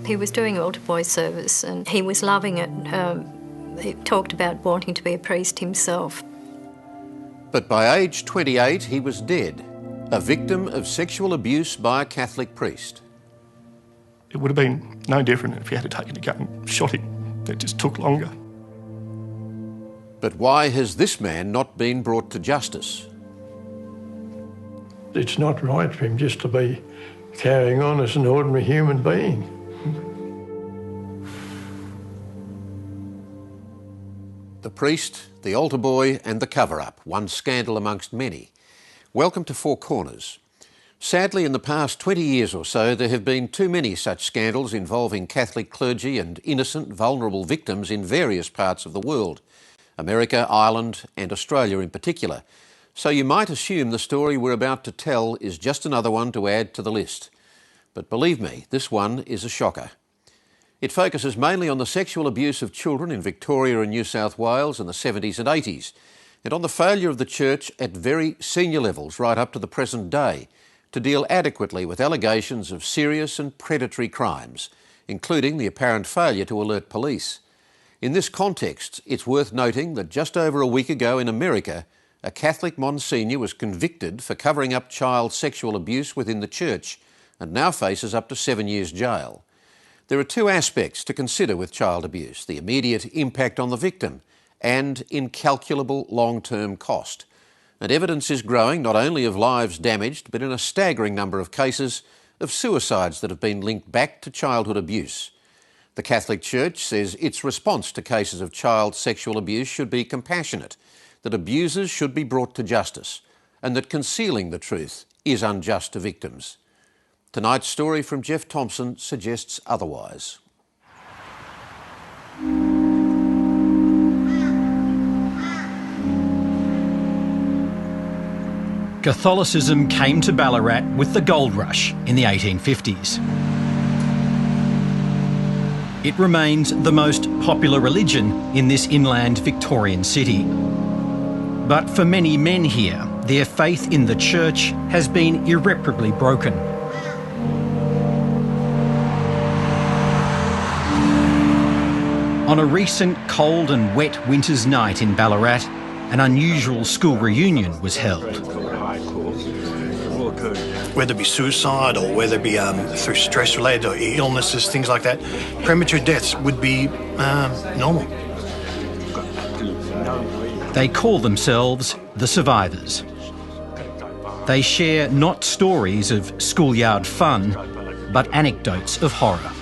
He was doing altar boy service and he was loving it. He talked about wanting to be a priest himself. But by age 28, he was dead, a victim of sexual abuse by a Catholic priest. It would have been no different if he had taken a gun and shot him. It just took longer. But why has this man not been brought to justice? It's not right for him just to be carrying on as an ordinary human being. The priest, the altar boy and the cover-up, one scandal amongst many. Welcome to Four Corners. Sadly, in the past 20 years or so, there have been too many such scandals involving Catholic clergy and innocent, vulnerable victims in various parts of the world. America, Ireland and Australia in particular. So you might assume the story we're about to tell is just another one to add to the list. But believe me, this one is a shocker. It focuses mainly on the sexual abuse of children in Victoria and New South Wales in the 70s and 80s, and on the failure of the Church at very senior levels right up to the present day to deal adequately with allegations of serious and predatory crimes, including the apparent failure to alert police. In this context, it's worth noting that just over a week ago in America, a Catholic Monsignor was convicted for covering up child sexual abuse within the Church and now faces up to 7 years jail. There are two aspects to consider with child abuse: the immediate impact on the victim and incalculable long-term cost. And evidence is growing not only of lives damaged, but in a staggering number of cases of suicides that have been linked back to childhood abuse. The Catholic Church says its response to cases of child sexual abuse should be compassionate, that abusers should be brought to justice, and that concealing the truth is unjust to victims. Tonight's story from Jeff Thompson suggests otherwise. Catholicism came to Ballarat with the gold rush in the 1850s. It remains the most popular religion in this inland Victorian city. But for many men here, their faith in the Church has been irreparably broken. On a recent cold and wet winter's night in Ballarat, an unusual school reunion was held. Whether it be suicide or whether it be through stress-related or illnesses, things like that, premature deaths would be normal. They call themselves the Survivors. They share not stories of schoolyard fun, but anecdotes of horror.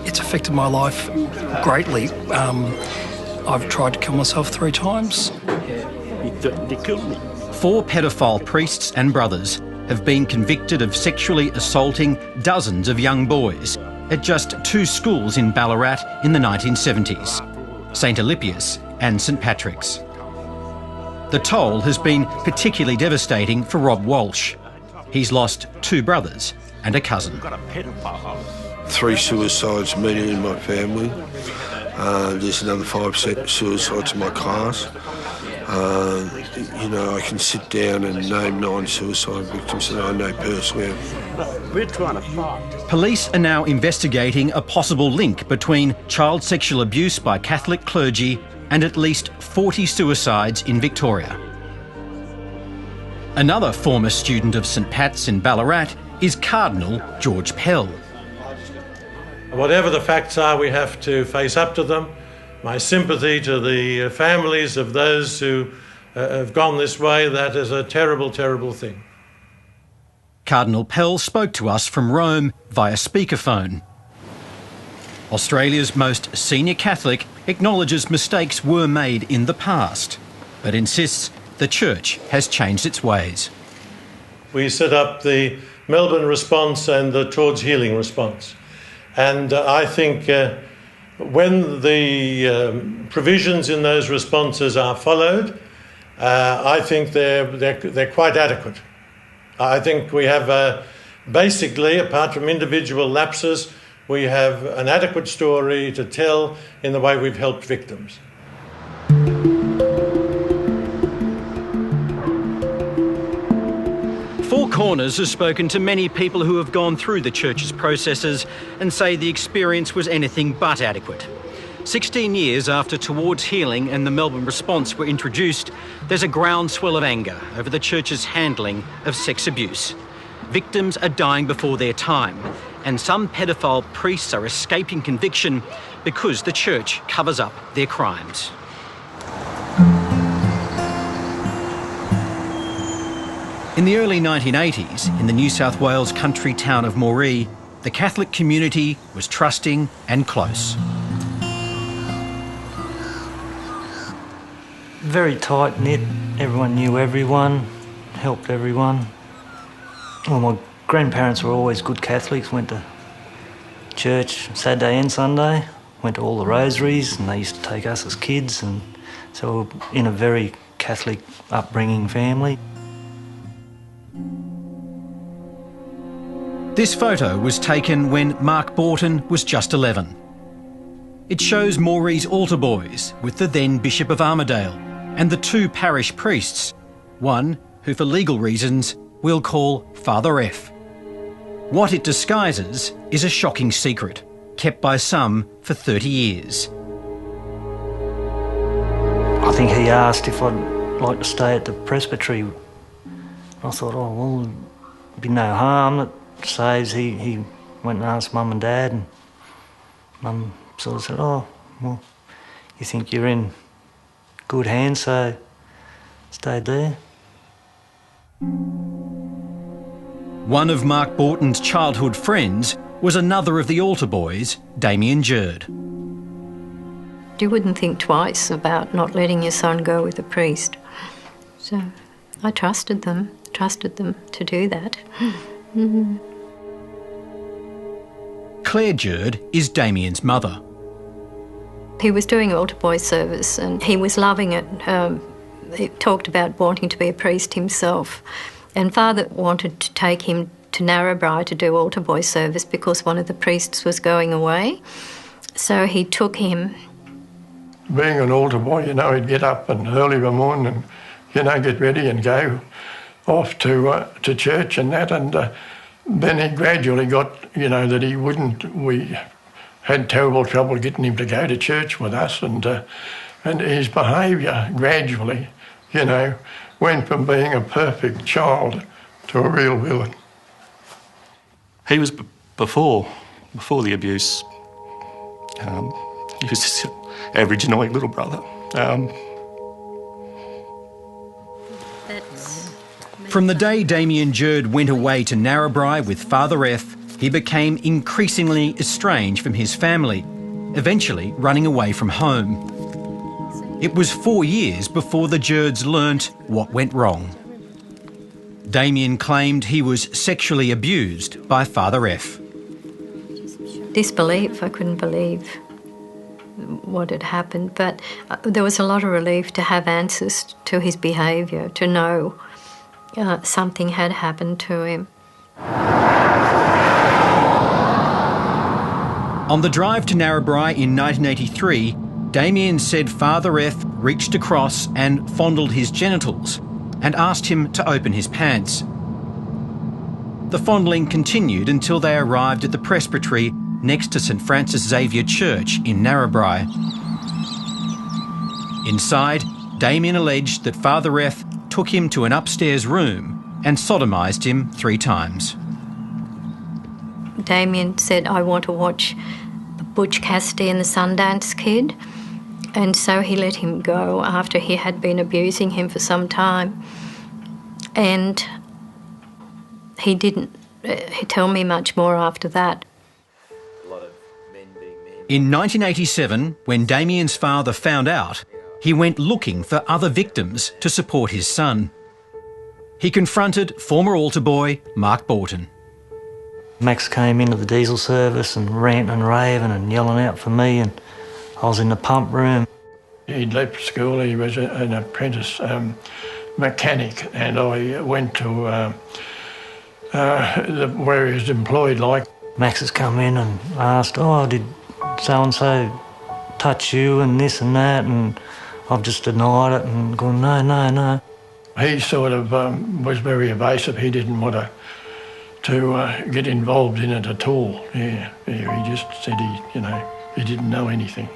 It's affected my life greatly. I've tried to kill myself 3 times. They killed me. 4 paedophile priests and brothers have been convicted of sexually assaulting dozens of young boys at just 2 schools in Ballarat in the 1970s, St Alipius and St Patrick's. The toll has been particularly devastating for Rob Walsh. He's lost 2 brothers and a cousin. 3 suicides immediately in my family. There's another 5 suicides in my class. I can sit down and name 9 suicide victims that I know personally. We're trying to find. Police are now investigating a possible link between child sexual abuse by Catholic clergy and at least 40 suicides in Victoria. Another former student of St Pat's in Ballarat is Cardinal George Pell. Whatever the facts are, we have to face up to them. My sympathy to the families of those who have gone this way. That is a terrible, terrible thing. Cardinal Pell spoke to us from Rome via speakerphone. Australia's most senior Catholic acknowledges mistakes were made in the past, but insists the Church has changed its ways. We set up the Melbourne response and the Towards Healing response. And I think when the provisions in those responses are followed, I think they're quite adequate. I think we have basically, apart from individual lapses, we have an adequate story to tell in the way we've helped victims. Four Corners has spoken to many people who have gone through the church's processes and say the experience was anything but adequate. 16 years after Towards Healing and the Melbourne Response were introduced, there's a groundswell of anger over the church's handling of sex abuse. Victims are dying before their time, and some pedophile priests are escaping conviction because the church covers up their crimes. In the early 1980s, in the New South Wales country town of Moree, the Catholic community was trusting and close. Very tight-knit, everyone knew everyone, helped everyone. Well, my grandparents were always good Catholics, went to church Saturday and Sunday, went to all the rosaries, and they used to take us as kids, and so we were in a very Catholic upbringing family. This photo was taken when Mark Borton was just 11. It shows Moree's altar boys with the then Bishop of Armidale and the two parish priests, one who for legal reasons we'll call Father F. What it disguises is a shocking secret, kept by some for 30 years. I think he asked if I'd like to stay at the presbytery. I thought, oh, well, there'd be no harm, that saves. He went and asked Mum and Dad, and Mum sort of said, oh, well, you think you're in good hands, so stayed there. One of Mark Borton's childhood friends was another of the altar boys, Damien Jerd. You wouldn't think twice about not letting your son go with a priest. So I trusted them to do that. Mm-hmm. Claire Jerd is Damien's mother. He was doing altar boy service and he was loving it. He talked about wanting to be a priest himself. And Father wanted to take him to Narrabri to do altar boy service because one of the priests was going away. So he took him. Being an altar boy, you know, he'd get up and early in the morning and, you know, get ready and go off to church and that. And then he gradually got, you know, that he wouldn't. We had terrible trouble getting him to go to church with us, and his behaviour gradually, you know, went from being a perfect child to a real villain. He was before the abuse. He was just an average annoying little brother. From the day Damien Jerd went away to Narrabri with Father F, he became increasingly estranged from his family, eventually running away from home. It was 4 years before the Jerds learnt what went wrong. Damien claimed he was sexually abused by Father F. Disbelief, I couldn't believe what had happened, but there was a lot of relief to have answers to his behaviour, to know something had happened to him. On the drive to Narrabri in 1983, Damien said Father F reached across and fondled his genitals and asked him to open his pants. The fondling continued until they arrived at the presbytery next to St Francis Xavier Church in Narrabri. Inside, Damien alleged that Father F took him to an upstairs room and sodomised him 3 times. Damien said, I want to watch Butch Cassidy and the Sundance Kid. And so he let him go after he had been abusing him for some time. And he didn't tell me much more after that. In 1987, when Damien's father found out, he went looking for other victims to support his son. He confronted former altar boy Mark Borton. Max came into the diesel service and ranting and raving and yelling out for me, and I was in the pump room. He'd left school, he was an apprentice mechanic, and I went to where he was employed, like. Max has come in and asked, oh, did so-and-so touch you and this and that, and I've just denied it and gone, no. He sort of was very evasive. He didn't want to get involved in it at all. Yeah, he just said he didn't know anything,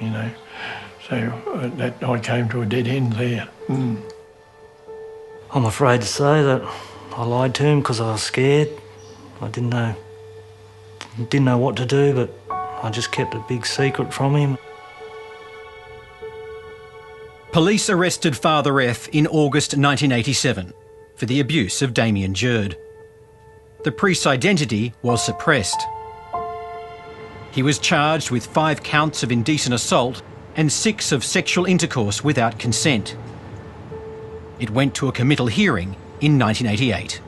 So that I came to a dead end there. Mm. I'm afraid to say that I lied to him because I was scared. I didn't know what to do, but I just kept a big secret from him. Police arrested Father F in August 1987 for the abuse of Damien Jurd. The priest's identity was suppressed. He was charged with 5 counts of indecent assault and 6 of sexual intercourse without consent. It went to a committal hearing in 1988.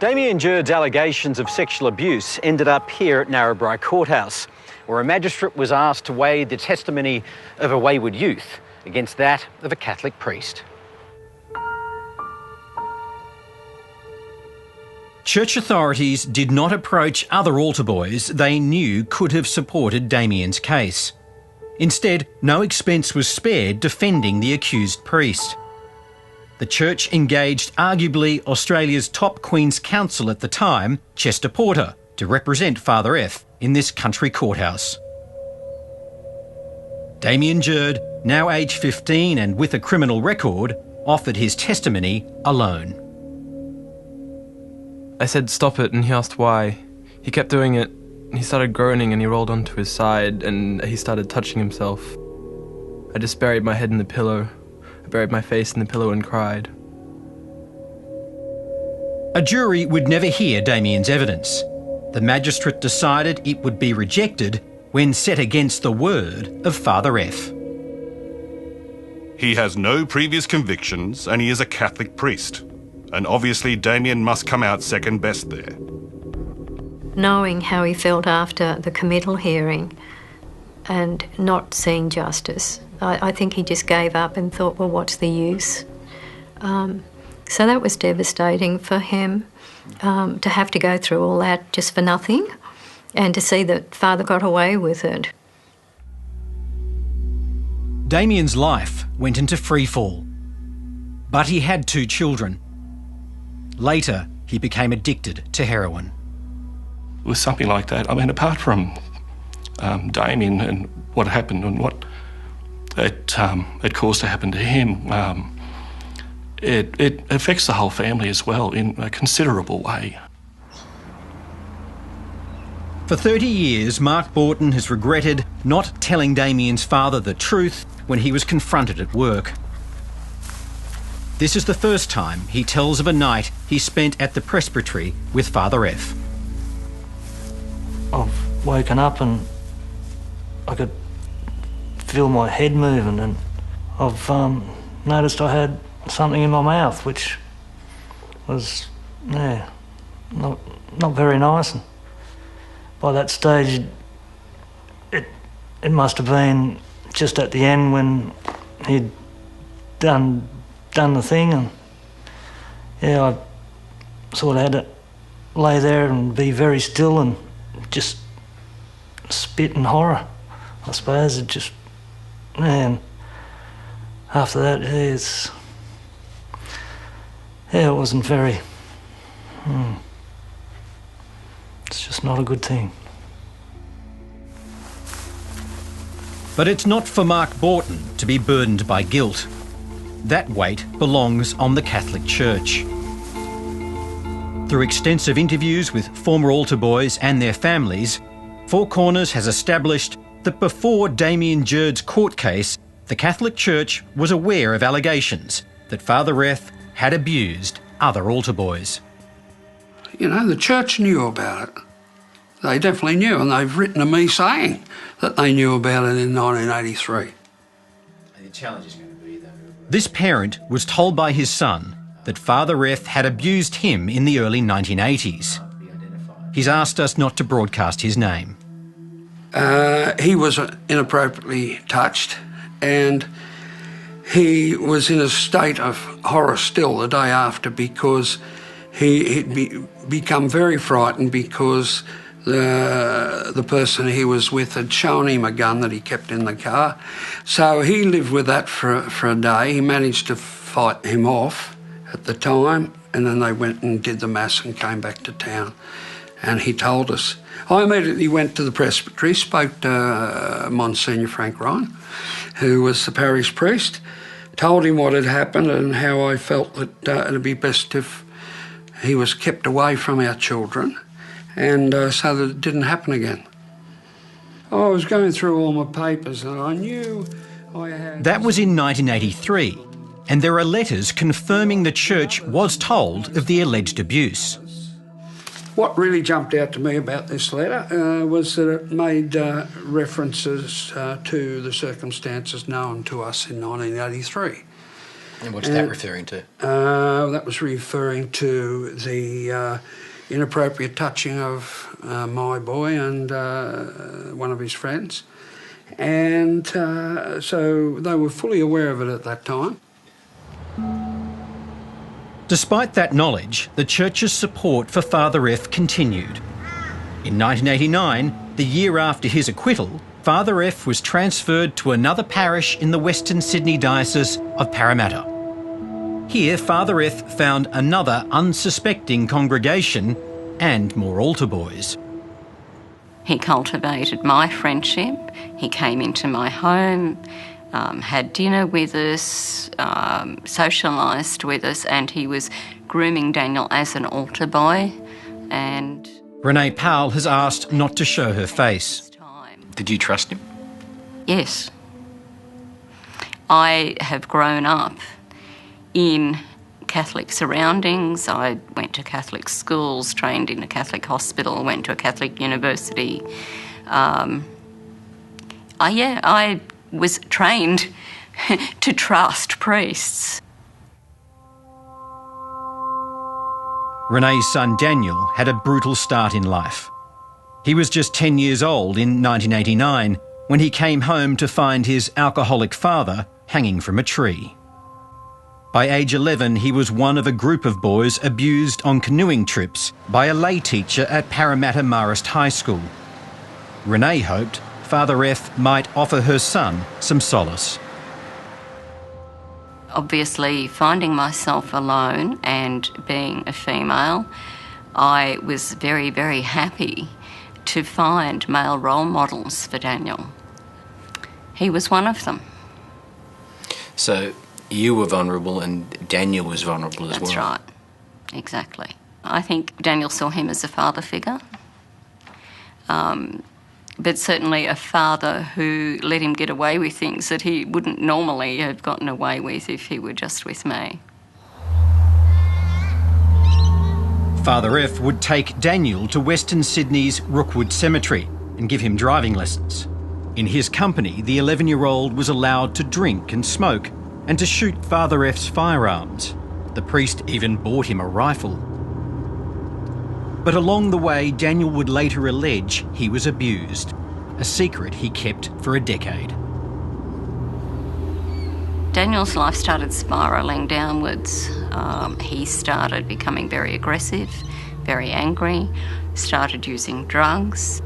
Damien Jurd's allegations of sexual abuse ended up here at Narrabri Courthouse, where a magistrate was asked to weigh the testimony of a wayward youth against that of a Catholic priest. Church authorities did not approach other altar boys they knew could have supported Damien's case. Instead, no expense was spared defending the accused priest. The church engaged arguably Australia's top Queen's Counsel at the time, Chester Porter, to represent Father F in this country courthouse. Damien Jurd, now aged 15 and with a criminal record, offered his testimony alone. I said stop it and he asked why. He kept doing it. He started groaning and he rolled onto his side and he started touching himself. I just buried my head in the pillow. I buried my face in the pillow and cried. A jury would never hear Damien's evidence. The magistrate decided it would be rejected when set against the word of Father F. He has no previous convictions and he is a Catholic priest. And obviously Damien must come out second best there. Knowing how he felt after the committal hearing and not seeing justice, I think he just gave up and thought, well, what's the use? So that was devastating for him, to have to go through all that just for nothing and to see that Father got away with it. Damien's life went into freefall, but he had 2 children. Later, he became addicted to heroin. With something like that, I mean, apart from Damien and what happened and what it caused to happen to him, it affects the whole family as well in a considerable way. For 30 years, Mark Borton has regretted not telling Damien's father the truth when he was confronted at work. This is the first time he tells of a night he spent at the presbytery with Father F. I've woken up and I could feel my head moving, and I've noticed I had something in my mouth which was, not very nice. And by that stage, it must have been just at the end when he'd done the thing, and I sort of had to lay there and be very still and just spit in horror, I suppose. It just, man, after that, it wasn't very, it's just not a good thing. But it's not for Mark Borton to be burdened by guilt. That weight belongs on the Catholic Church. Through extensive interviews with former altar boys and their families, Four Corners has established that before Damien Jurd's court case, the Catholic Church was aware of allegations that Father F had abused other altar boys. You know, the church knew about it. They definitely knew, and they've written to me saying that they knew about it in 1983. The challenge is going to be that this parent was told by his son that Father F had abused him in the early 1980s. He's asked us not to broadcast his name. He was inappropriately touched, and he was in a state of horror still the day after, because he'd become very frightened because the person he was with had shown him a gun that he kept in the car. So he lived with that for a day. He managed to fight him off at the time, and then they went and did the Mass and came back to town. And he told us. I immediately went to the presbytery, spoke to Monsignor Frank Ryan, who was the parish priest, told him what had happened and how I felt that it would be best if he was kept away from our children, and so that it didn't happen again. I was going through all my papers and I knew I had... That was in 1983, and there are letters confirming the church was told of the alleged abuse. What really jumped out to me about this letter was that it made references to the circumstances known to us in 1983. And what's that referring to? That was referring to the inappropriate touching of my boy and one of his friends. And so they were fully aware of it at that time. Despite that knowledge, the church's support for Father F continued. In 1989, the year after his acquittal, Father F was transferred to another parish in the Western Sydney Diocese of Parramatta. Here, Father F found another unsuspecting congregation and more altar boys. He cultivated my friendship. He came into my home, had dinner with us, socialised with us, and he was grooming Daniel as an altar boy. And Renee Powell has asked not to show her face. Did you trust him? Yes. I have grown up in Catholic surroundings. I went to Catholic schools, trained in a Catholic hospital, went to a Catholic university. I was trained to trust priests. Renee's son Daniel had a brutal start in life. He was just 10 years old in 1989 when he came home to find his alcoholic father hanging from a tree. By age 11, he was one of a group of boys abused on canoeing trips by a lay teacher at Parramatta Marist High School. Renee hoped Father F might offer her son some solace. Obviously, finding myself alone and being a female, I was very, very happy to find male role models for Daniel. He was one of them. So you were vulnerable and Daniel was vulnerable as well. That's right, exactly. I think Daniel saw him as a father figure, but certainly a father who let him get away with things that he wouldn't normally have gotten away with if he were just with me. Father F would take Daniel to Western Sydney's Rookwood Cemetery and give him driving lessons. In his company, the 11-year-old was allowed to drink and smoke and to shoot Father F's firearms. The priest even bought him a rifle. But along the way, Daniel would later allege he was abused, a secret he kept for a decade. Daniel's life started spiralling downwards. He started becoming very aggressive, very angry, started using drugs.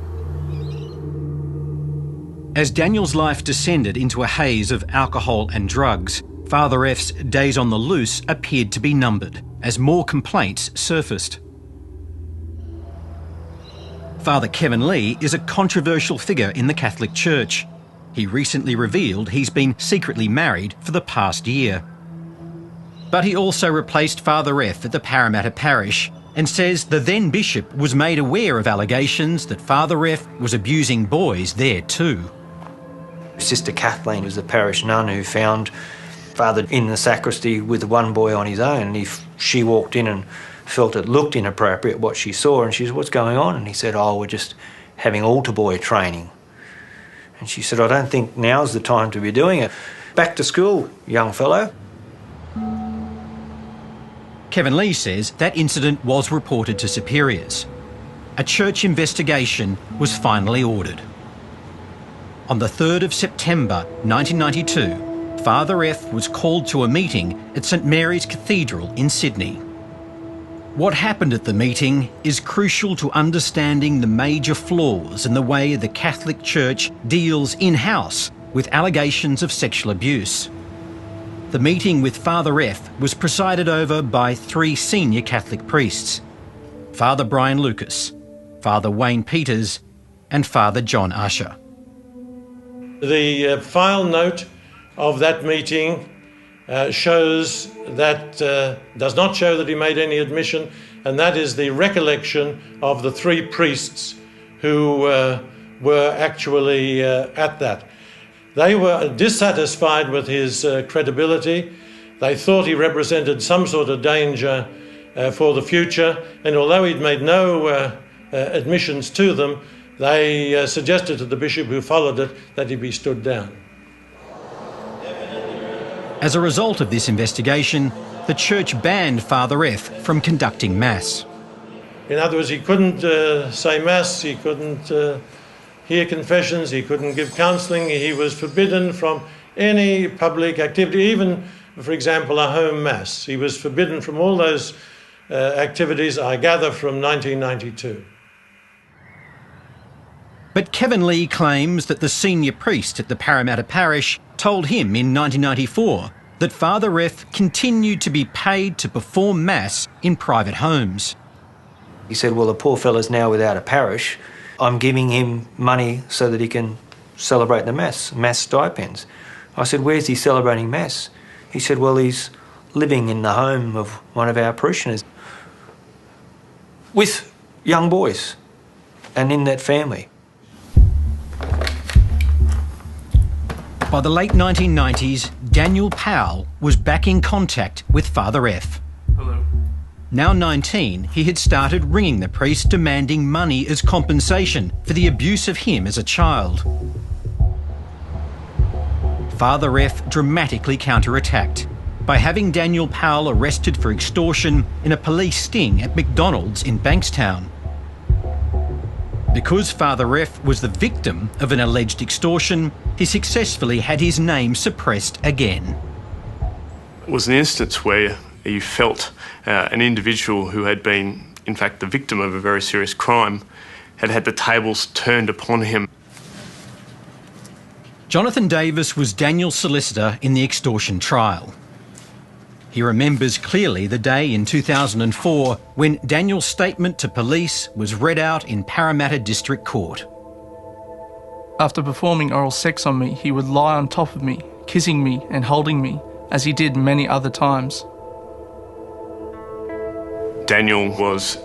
As Daniel's life descended into a haze of alcohol and drugs, Father F's days on the loose appeared to be numbered as more complaints surfaced. Father Kevin Lee is a controversial figure in the Catholic Church. He recently revealed he's been secretly married for the past year. But he also replaced Father F at the Parramatta Parish and says the then bishop was made aware of allegations that Father F was abusing boys there too. Sister Kathleen was the parish nun who found Father in the sacristy with one boy on his own. If she walked in and felt it looked inappropriate what she saw, and she said, "What's going on?" And he said, "Oh, we're just having altar boy training." And she said, "I don't think now's the time to be doing it. Back to school, young fellow." Kevin Lee says that incident was reported to superiors. A church investigation was finally ordered. On the 3rd of September 1992, Father F was called to a meeting at St Mary's Cathedral in Sydney. What happened at the meeting is crucial to understanding the major flaws in the way the Catholic Church deals in-house with allegations of sexual abuse. The meeting with Father F was presided over by 3 senior Catholic priests: Father Brian Lucas, Father Wayne Peters and Father John Usher. The file note of that meeting shows that, does not show that he made any admission, and that is the recollection of the 3 priests who were actually at that. They were dissatisfied with his credibility. They thought he represented some sort of danger for the future, and although he'd made no admissions to them, they suggested to the bishop who followed it that he be stood down. As a result of this investigation, the church banned Father F from conducting Mass. In other words, he couldn't say Mass, he couldn't hear confessions, he couldn't give counselling, he was forbidden from any public activity, even, for example, a home Mass. He was forbidden from all those activities, I gather, from 1992. But Kevin Lee claims that the senior priest at the Parramatta Parish told him in 1994 that Father F continued to be paid to perform Mass in private homes. He said, well, the poor fella's now without a parish. I'm giving him money so that he can celebrate the Mass stipends. I said, where's he celebrating Mass? He said, well, he's living in the home of one of our parishioners with young boys and in that family. By the late 1990s, Daniel Powell was back in contact with Father F. Hello. Now 19, he had started ringing the priest demanding money as compensation for the abuse of him as a child. Father F dramatically counterattacked by having Daniel Powell arrested for extortion in a police sting at McDonald's in Bankstown. Because Father F was the victim of an alleged extortion, he successfully had his name suppressed again. It was an instance where you felt an individual who had been, in fact, the victim of a very serious crime had had the tables turned upon him. Jonathan Davis was Daniel's solicitor in the extortion trial. He remembers clearly the day in 2004 when Daniel's statement to police was read out in Parramatta District Court. After performing oral sex on me, he would lie on top of me, kissing me and holding me, as he did many other times. Daniel was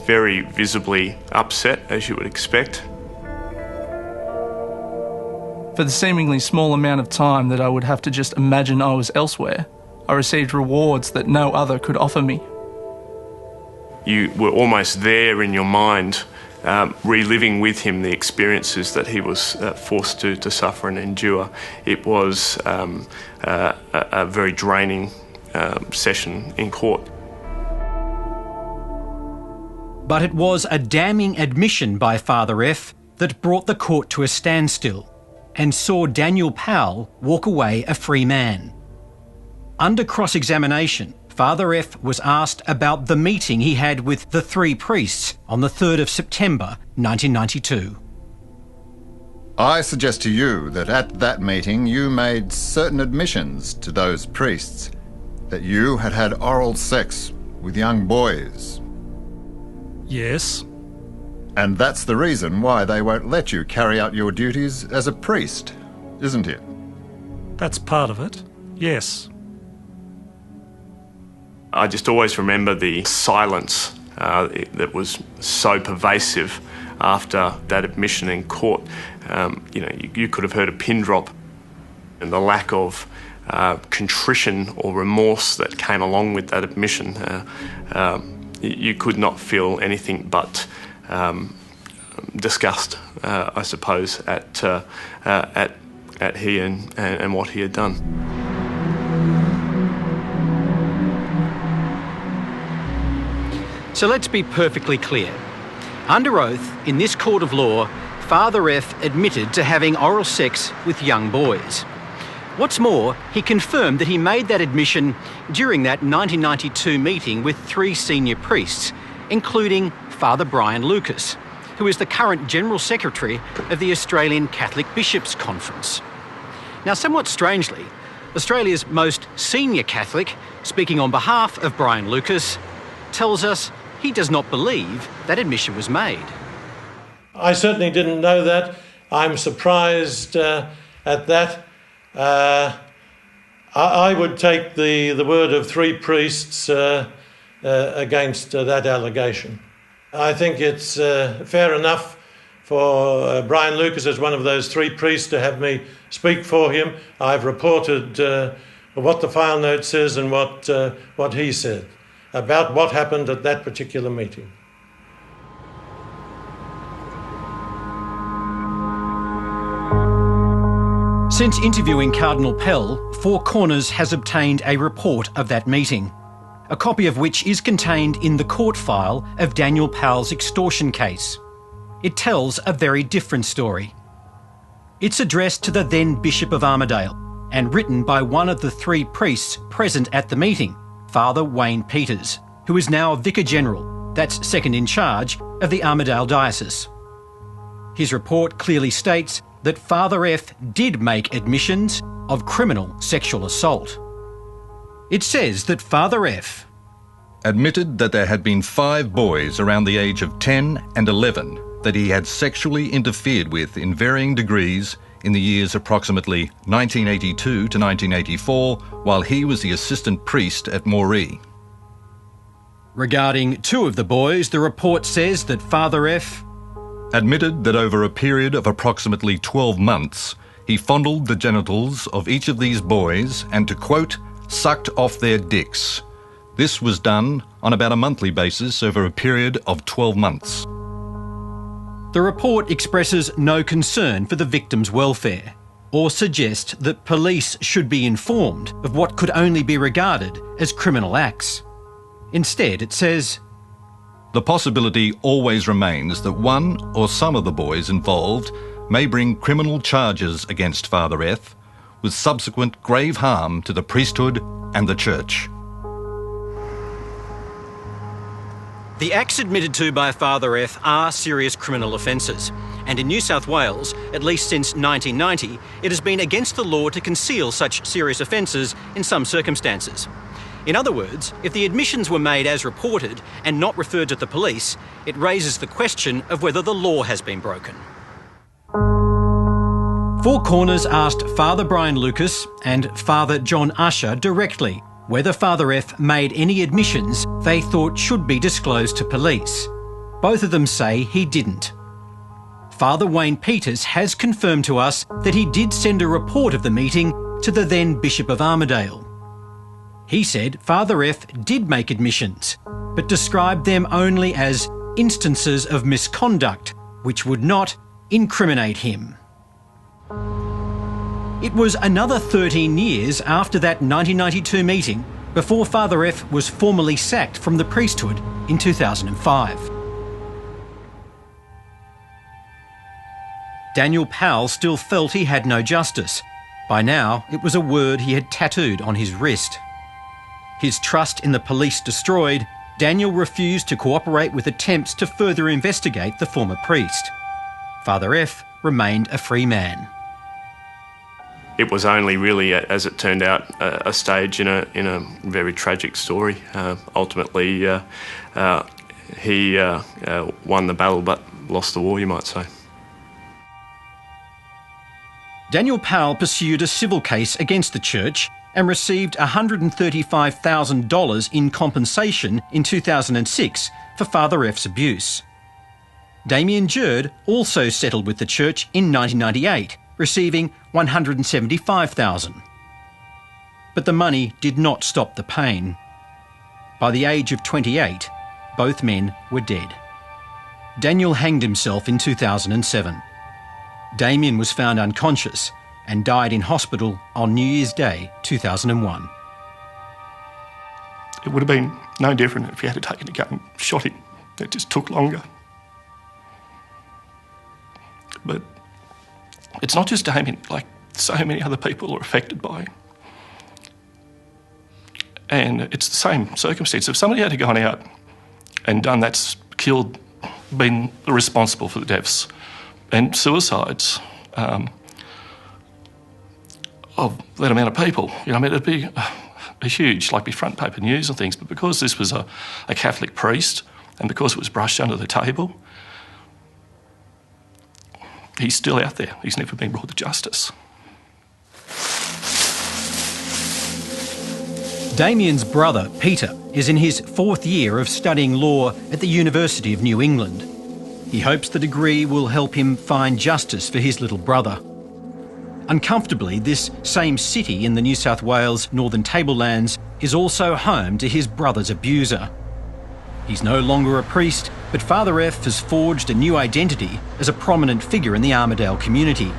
very visibly upset, as you would expect. For the seemingly small amount of time that I would have to just imagine I was elsewhere, I received rewards that no other could offer me. You were almost there in your mind, reliving with him the experiences that he was forced to suffer and endure. It was a very draining session in court. But it was a damning admission by Father F that brought the court to a standstill and saw Daniel Powell walk away a free man. Under cross-examination, Father F was asked about the meeting he had with the 3 priests on the 3rd of September 1992. I suggest to you that at that meeting you made certain admissions to those priests, that you had had oral sex with young boys. Yes. And that's the reason why they won't let you carry out your duties as a priest, isn't it? That's part of it, yes. I just always remember the silence that was so pervasive after that admission in court. You could have heard a pin drop, and the lack of contrition or remorse that came along with that admission. You could not feel anything but disgust, I suppose, at he and what he had done. So let's be perfectly clear. Under oath, in this court of law, Father F admitted to having oral sex with young boys. What's more, he confirmed that he made that admission during that 1992 meeting with 3 senior priests, including Father Brian Lucas, who is the current General Secretary of the Australian Catholic Bishops' Conference. Now, somewhat strangely, Australia's most senior Catholic, speaking on behalf of Brian Lucas, tells us he does not believe that admission was made. I certainly didn't know that. I'm surprised at that. I would take the word of 3 priests against that allegation. I think it's fair enough for Brian Lucas, as one of those 3 priests, to have me speak for him. I've reported what the file note says and what he said about what happened at that particular meeting. Since interviewing Cardinal Pell, Four Corners has obtained a report of that meeting, a copy of which is contained in the court file of Daniel Powell's extortion case. It tells a very different story. It's addressed to the then Bishop of Armidale and written by one of the 3 priests present at the meeting, Father Wayne Peters, who is now Vicar General, that's second in charge of the Armidale Diocese. His report clearly states that Father F did make admissions of criminal sexual assault. It says that Father F admitted that there had been 5 boys around the age of 10 and 11 that he had sexually interfered with in varying degrees in the years approximately 1982 to 1984, while he was the assistant priest at Moree. Regarding 2 of the boys, the report says that Father F admitted that over a period of approximately 12 months, he fondled the genitals of each of these boys and, to quote, sucked off their dicks. This was done on about a monthly basis over a period of 12 months. The report expresses no concern for the victim's welfare or suggests that police should be informed of what could only be regarded as criminal acts. Instead, it says, the possibility always remains that one or some of the boys involved may bring criminal charges against Father F, with subsequent grave harm to the priesthood and the church. The acts admitted to by Father F are serious criminal offences, and in New South Wales, at least since 1990, it has been against the law to conceal such serious offences in some circumstances. In other words, if the admissions were made as reported and not referred to the police, it raises the question of whether the law has been broken. Four Corners asked Father Brian Lucas and Father John Usher directly whether Father F made any admissions they thought should be disclosed to police. Both of them say he didn't. Father Wayne Peters has confirmed to us that he did send a report of the meeting to the then Bishop of Armidale. He said Father F did make admissions, but described them only as instances of misconduct which would not incriminate him. It was another 13 years after that 1992 meeting before Father F was formally sacked from the priesthood in 2005. Daniel Powell still felt he had no justice. By now, it was a word he had tattooed on his wrist. His trust in the police destroyed, Daniel refused to cooperate with attempts to further investigate the former priest. Father F remained a free man. It was only really, as it turned out, a stage in a very tragic story. Ultimately, he won the battle but lost the war, you might say. Daniel Powell pursued a civil case against the church and received $135,000 in compensation in 2006 for Father F's abuse. Damien Jerd also settled with the church in 1998, receiving $175,000. But the money did not stop the pain. By the age of 28, both men were dead. Daniel hanged himself in 2007. Damien was found unconscious and died in hospital on New Year's Day 2001. It would have been no different if you had taken a gun and shot him. It just took longer. But it's not just Damien, like so many other people are affected by it. And it's the same circumstance. If somebody had gone out and done that's killed, been responsible for the deaths and suicides, of that amount of people. You know, I mean, it'd be a huge, like be front paper news and things, but because this was a Catholic priest and because it was brushed under the table, he's still out there. He's never been brought to justice. Damien's brother, Peter, is in his 4th year of studying law at the University of New England. He hopes the degree will help him find justice for his little brother. Uncomfortably, this same city in the New South Wales Northern Tablelands is also home to his brother's abuser. He's no longer a priest, but Father F has forged a new identity as a prominent figure in the Armidale community.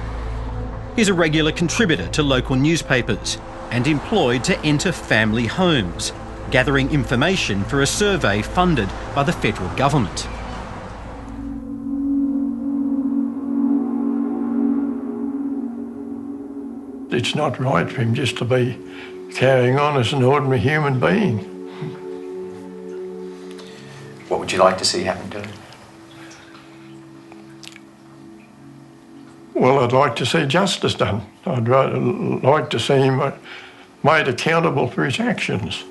He's a regular contributor to local newspapers and employed to enter family homes, gathering information for a survey funded by the federal government. It's not right for him just to be carrying on as an ordinary human being. What would you like to see happen to him? Well, I'd like to see justice done. I'd like to see him made accountable for his actions.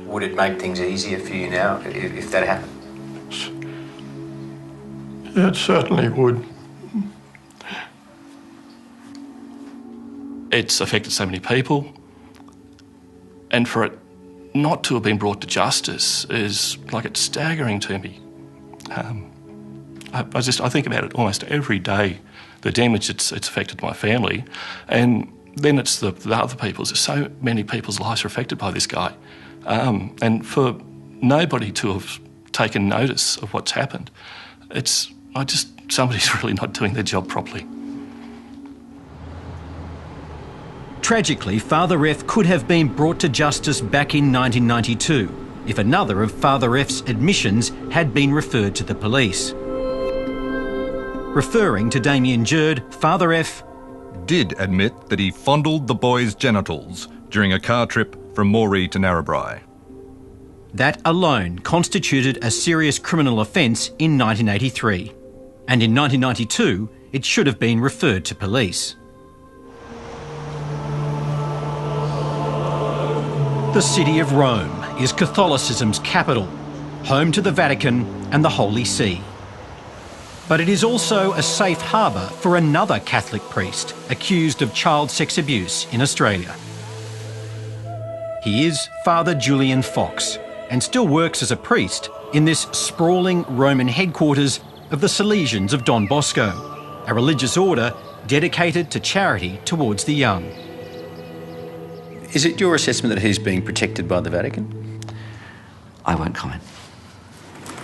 Would it make things easier for you now if that happened? It certainly would. It's affected so many people, and for it not to have been brought to justice is, like, it's staggering to me. I think about it almost every day, the damage it's affected my family, and then it's the other people's. So many people's lives are affected by this guy, and for nobody to have taken notice of what's happened, somebody's really not doing their job properly. Tragically, Father F could have been brought to justice back in 1992 if another of Father F's admissions had been referred to the police. Referring to Damien Jerd, Father F did admit that he fondled the boy's genitals during a car trip from Moree to Narrabri. That alone constituted a serious criminal offence in 1983, and in 1992 it should have been referred to police. The city of Rome is Catholicism's capital, home to the Vatican and the Holy See. But it is also a safe harbour for another Catholic priest accused of child sex abuse in Australia. He is Father Julian Fox and still works as a priest in this sprawling Roman headquarters of the Salesians of Don Bosco, a religious order dedicated to charity towards the young. Is it your assessment that he's being protected by the Vatican? I won't comment.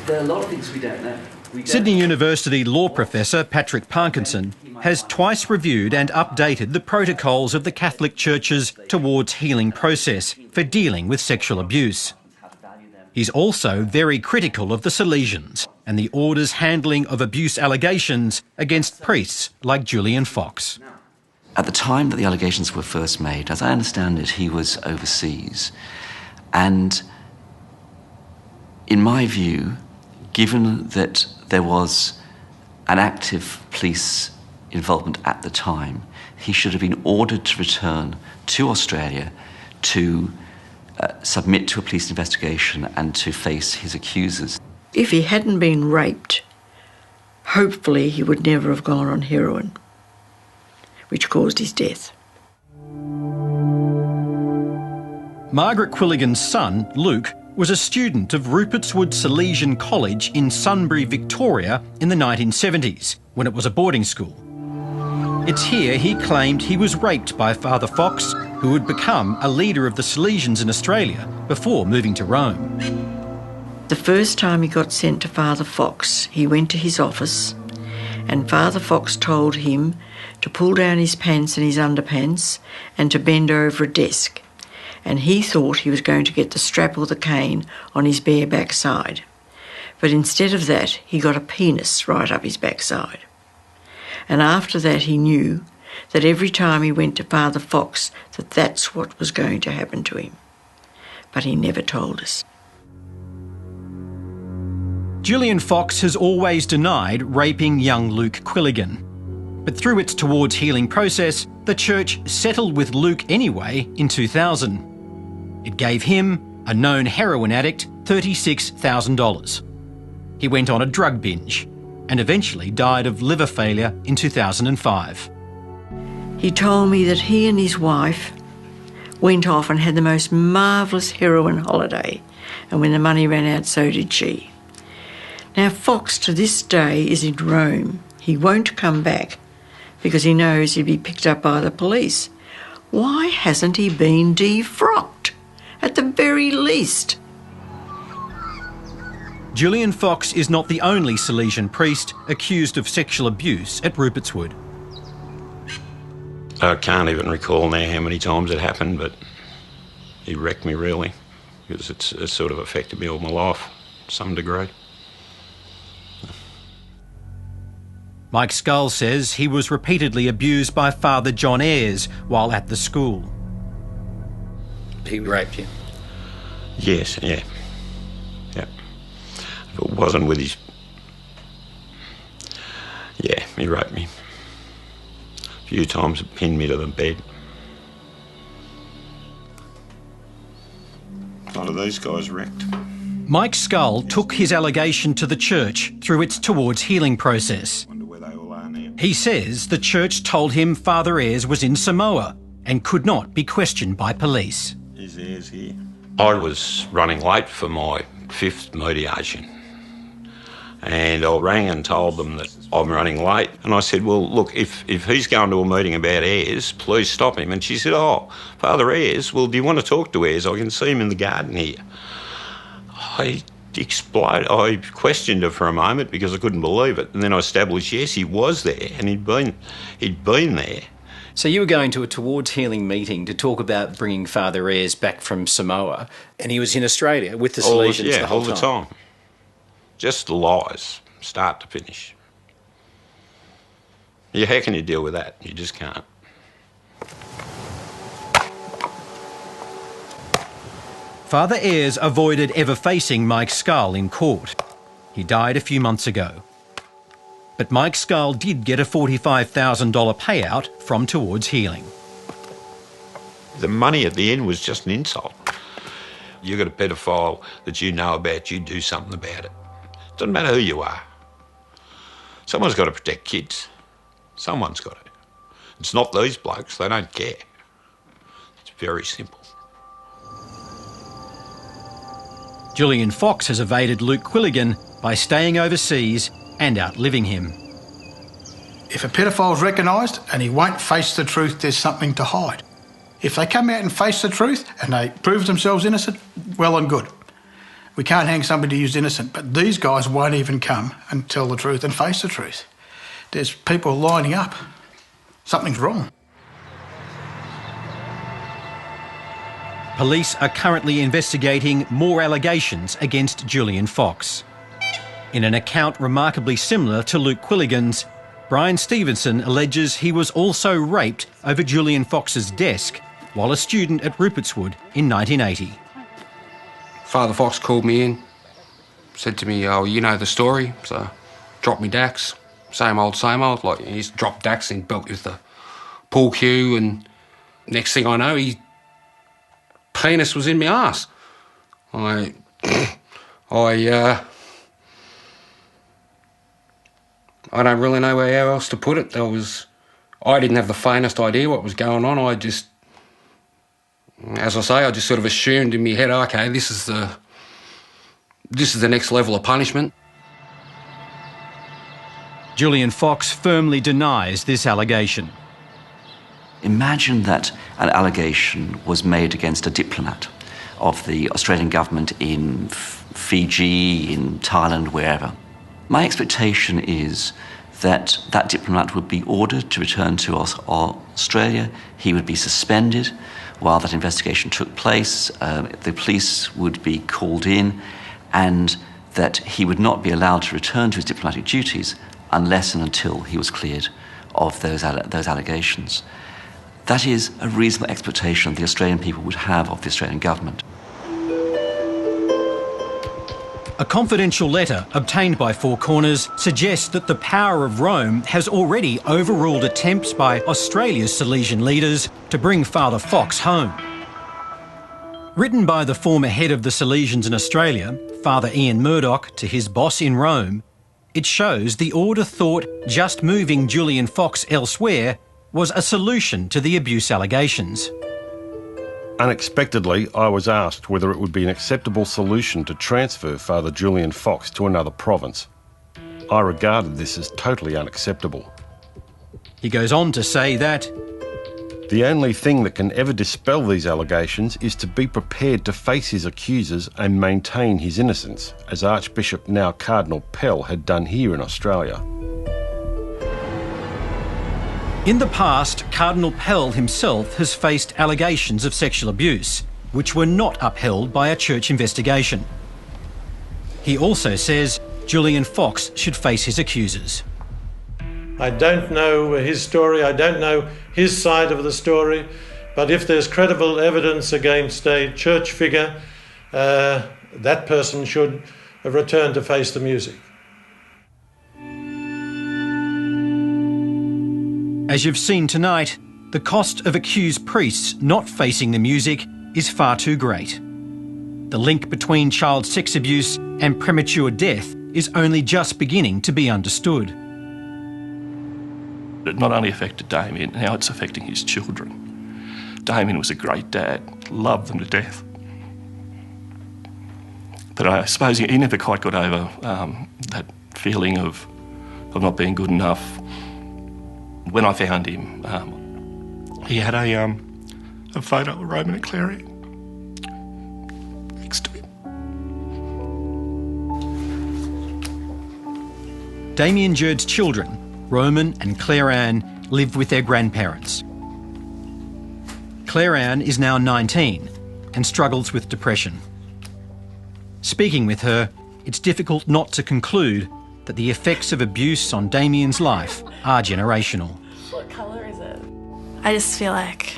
There are a lot of things we don't know. Sydney University law professor Patrick Parkinson has twice reviewed and updated the protocols of the Catholic Church's Towards Healing process for dealing with sexual abuse. He's also very critical of the Salesians and the order's handling of abuse allegations against priests like Julian Fox. At the time that the allegations were first made, as I understand it, he was overseas. And in my view, given that there was an active police involvement at the time, he should have been ordered to return to Australia to submit to a police investigation and to face his accusers. If he hadn't been raped, hopefully he would never have gone on heroin, which caused his death. Margaret Quilligan's son, Luke, was a student of Rupert's Wood Salesian College in Sunbury, Victoria in the 1970s, when it was a boarding school. It's here he claimed he was raped by Father Fox, who would become a leader of the Salesians in Australia before moving to Rome. The first time he got sent to Father Fox, he went to his office and Father Fox told him to pull down his pants and his underpants and to bend over a desk. And he thought he was going to get the strap or the cane on his bare backside. But instead of that, he got a penis right up his backside. And after that, he knew that every time he went to Father Fox, that that's what was going to happen to him. But he never told us. Julian Fox has always denied raping young Luke Quilligan. But through its Towards Healing process, the church settled with Luke anyway in 2000. It gave him, a known heroin addict, $36,000. He went on a drug binge and eventually died of liver failure in 2005. He told me that he and his wife went off and had the most marvellous heroin holiday, and when the money ran out, so did she. Now, Fox to this day is in Rome. He won't come back because he knows he'd be picked up by the police. Why hasn't he been defrocked, at the very least? Julian Fox is not the only Salesian priest accused of sexual abuse at Rupert's Wood. I can't even recall now how many times it happened, but he wrecked me really, because it's sort of affected me all my life to some degree. Mike Scull says he was repeatedly abused by Father John Ayres while at the school. He raped you? Yes, yeah. Yeah. If it wasn't with his... Yeah, he raped me. A few times it pinned me to the bed. A lot of these guys wrecked. Mike Scull took his allegation to the church through its Towards Healing process. He says the church told him Father Ayres was in Samoa and could not be questioned by police. Is Ayres here? I was running late for my 5th mediation, and I rang and told them that I'm running late. And I said, well, look, if he's going to a meeting about Ayres, please stop him. And she said, oh, Father Ayres, well, do you want to talk to Ayres? I can see him in the garden here. I exploded. I questioned her for a moment because I couldn't believe it. And then I established, yes, he was there and he'd been there. So you were going to a Towards Healing meeting to talk about bringing Father Ayres back from Samoa, and he was in Australia with the Salesians the whole time? Yeah, all the time. Just lies, start to finish. Yeah, how can you deal with that? You just can't. Father Ayres avoided ever facing Mike Scull in court. He died a few months ago. But Mike Scull did get a $45,000 payout from Towards Healing. The money at the end was just an insult. You got a pedophile that you know about, you do something about it. Doesn't matter who you are. Someone's got to protect kids. Someone's got to. It's not these blokes, they don't care. It's very simple. Julian Fox has evaded Luke Quilligan by staying overseas and outliving him. If a pedophile's recognised and he won't face the truth, there's something to hide. If they come out and face the truth and they prove themselves innocent, well and good. We can't hang somebody who's innocent, but these guys won't even come and tell the truth and face the truth. There's people lining up. Something's wrong. Police are currently investigating more allegations against Julian Fox. In an account remarkably similar to Luke Quilligan's, Brian Stevenson alleges he was also raped over Julian Fox's desk while a student at Rupert's Wood in 1980. Father Fox called me in, said to me, oh, you know the story, so dropped me Dax. Same old, like he used to drop Dax and belt with the pool cue, and next thing I know, his penis was in my arse. I don't really know how else to put it. I didn't have the faintest idea what was going on. I just, as I say, I just sort of assumed in my head, okay, this is the next level of punishment. Julian Fox firmly denies this allegation. Imagine that an allegation was made against a diplomat of the Australian government in Fiji, in Thailand, wherever. My expectation is that that diplomat would be ordered to return to Australia. He would be suspended while that investigation took place. The police would be called in, and that he would not be allowed to return to his diplomatic duties unless and until he was cleared of those allegations. That is a reasonable expectation the Australian people would have of the Australian government. A confidential letter obtained by Four Corners suggests that the power of Rome has already overruled attempts by Australia's Salesian leaders to bring Father Fox home. Written by the former head of the Salesians in Australia, Father Ian Murdoch, to his boss in Rome, it shows the order thought just moving Julian Fox elsewhere was a solution to the abuse allegations. Unexpectedly, I was asked whether it would be an acceptable solution to transfer Father Julian Fox to another province. I regarded this as totally unacceptable. He goes on to say that the only thing that can ever dispel these allegations is to be prepared to face his accusers and maintain his innocence, as Archbishop, now Cardinal Pell, had done here in Australia. in the past, Cardinal Pell himself has faced allegations of sexual abuse, which were not upheld by a church investigation. He also says Julian Fox should face his accusers. I don't know his story, I don't know his side of the story, but if there's credible evidence against a church figure, that person should return to face the music. As you've seen tonight, the cost of accused priests not facing the music is far too great. The link between child sex abuse and premature death is only just beginning to be understood. It not only affected Damien, now it's affecting his children. Damien was a great dad, loved them to death. But I suppose he never quite got over that feeling of not being good enough. When I found him, he had a photo of Roman and Clary next to him. Damien Jurd's children, Roman and Claire Ann, live with their grandparents. Claire Ann is now 19 and struggles with depression. Speaking with her, it's difficult not to conclude that the effects of abuse on Damien's life are generational. What colour is it? I just feel like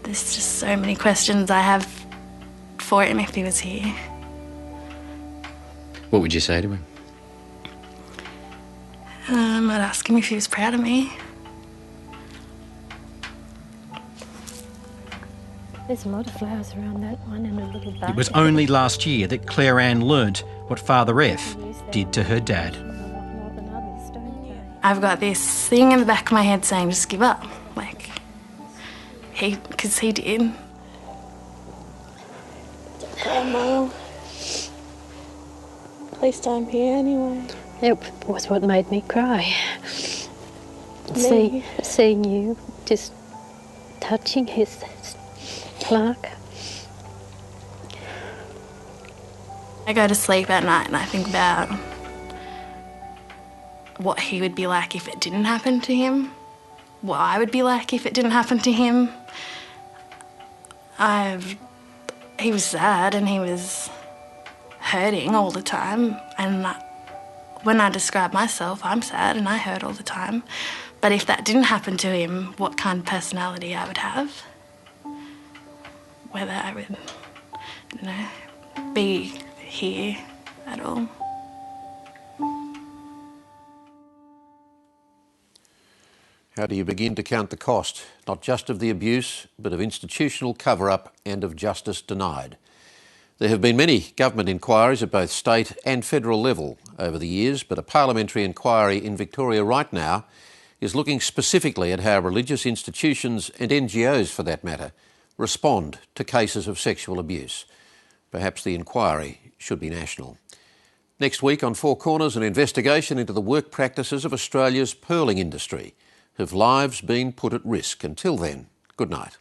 there's just so many questions I have for him if he was here. What would you say to him? I'd ask him if he was proud of me. There's a lot of flowers around that one and a little basket. It was only last year that Claire Ann learnt what Father F did to her dad. I've got this thing in the back of my head saying just give up, because he did. Mum. At least I'm here anyway. It was what made me cry. Seeing you just touching his plaque. I go to sleep at night and I think about what he would be like if it didn't happen to him, what I would be like if it didn't happen to him. He was sad and he was hurting all the time, and when I describe myself, I'm sad and I hurt all the time. But if that didn't happen to him, what kind of personality I would have, whether I would, be here at all. How do you begin to count the cost, not just of the abuse, but of institutional cover-up and of justice denied? There have been many government inquiries at both state and federal level over the years, but a parliamentary inquiry in Victoria right now is looking specifically at how religious institutions, and NGOs for that matter, respond to cases of sexual abuse. Perhaps the inquiry should be national. Next week on Four Corners, an investigation into the work practices of Australia's pearling industry. Have lives been put at risk? Until then, good night.